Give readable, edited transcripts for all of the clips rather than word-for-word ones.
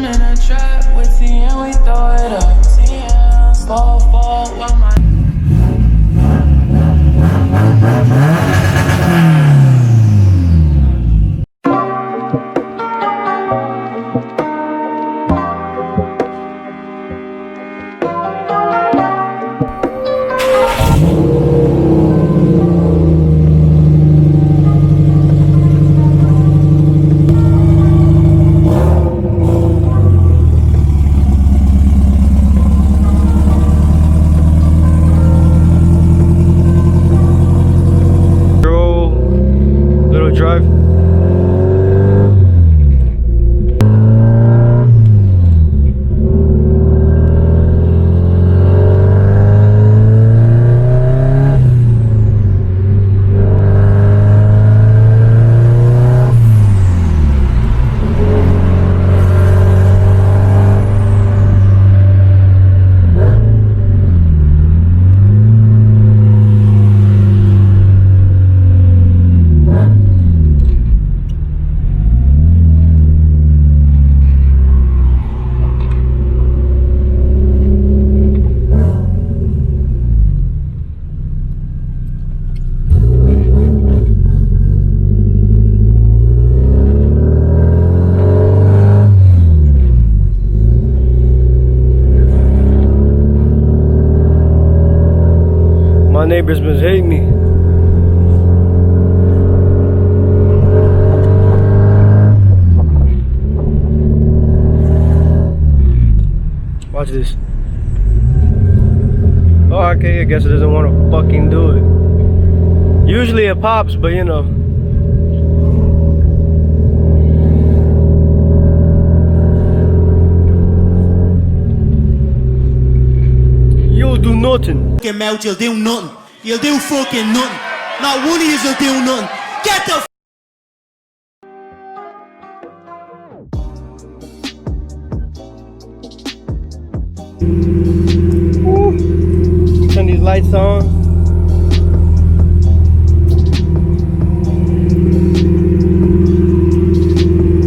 in a trap with T and we throw it up. Fall while my drive. My neighbors must hate me. Watch this. Oh, okay, I guess it doesn't want to fucking do it. Usually it pops, but you know. You'll do nothing. Fucking melt, you'll do nothing. You'll do fucking nothing. Not one of you will do nothing. Get the Turn these lights on.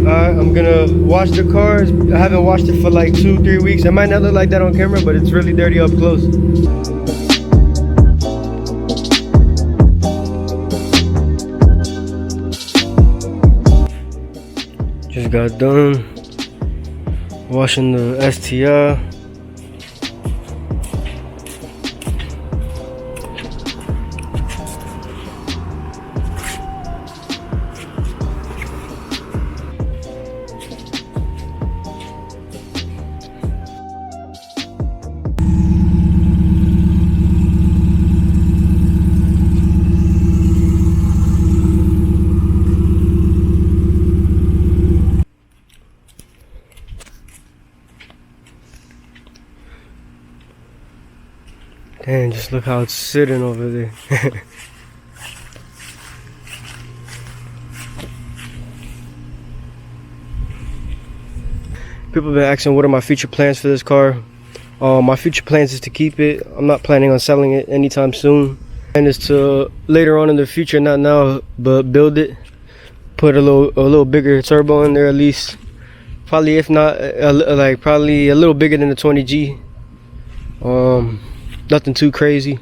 I'm gonna wash the cars. I haven't washed it for like 2-3 weeks. It might not look like that on camera, but it's really dirty up close. Just got done washing the STI. Damn, just look how it's sitting over there. People have been asking what are my future plans for this car. My future plans is to keep it. I'm not planning on selling it anytime soon. And is to later on in the future, not now, but build it. Put a little bigger turbo in there at least. Probably if not, probably a little bigger than the 20G. Nothing too crazy.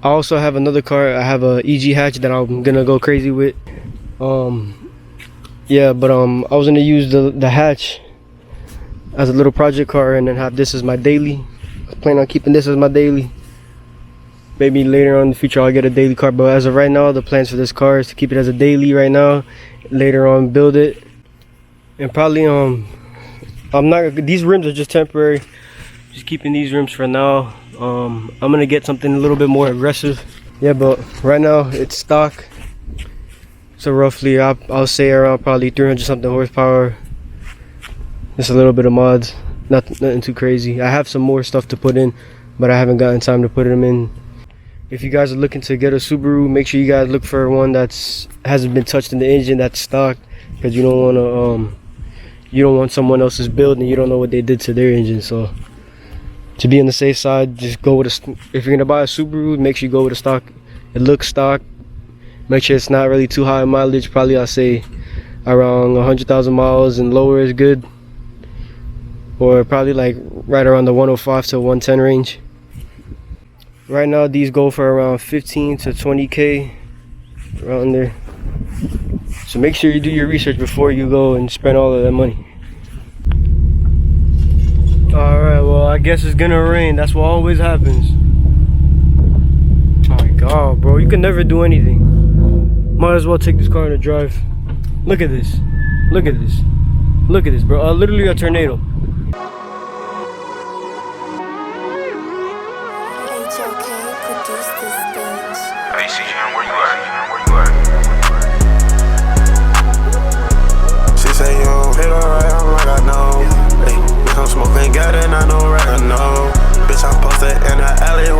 I also have another car. I have a EG hatch that I'm gonna go crazy with. Yeah, but I was gonna use the hatch as a little project car and then have this as my daily. I plan on keeping this as my daily. Maybe later on in the future I'll get a daily car, but as of right now the plans for this car is to keep it as a daily right now. Later on build it. And probably I'm not, these rims are just temporary. Just keeping these rims for now. I'm gonna get something a little bit more aggressive. Yeah, but right now it's stock. So roughly I'll say around probably 300 something horsepower. Just a little bit of mods, nothing too crazy. I have some more stuff to put in, but I haven't gotten time to put them in. If you guys are looking to get a Subaru, make sure you guys look for one that's hasn't been touched in the engine, that's stock, because you don't want someone else's build and you don't know what they did to their engine. So to be on the safe side, just go with if you're gonna buy a Subaru, make sure you go with a stock. It looks stock. Make sure it's not really too high in mileage. Probably I'll say around 100,000 miles and lower is good. or probably like right around the 105 to 110 range. Right now these go for around 15 to 20k, around there. So make sure you do your research before you go and spend all of that money. Alright, well I guess it's gonna rain. That's what always happens. Oh my god, bro, you can never do anything. Might as well take this car on a drive. Look at this. Look at this. Look at this, bro. Literally a tornado. Hey, CGM, where you at? She say you don't hit alright, I'm like I know. Hey, bitch, I'm smoking, got it, I know right, I know. Bitch, I'm posted in the alley.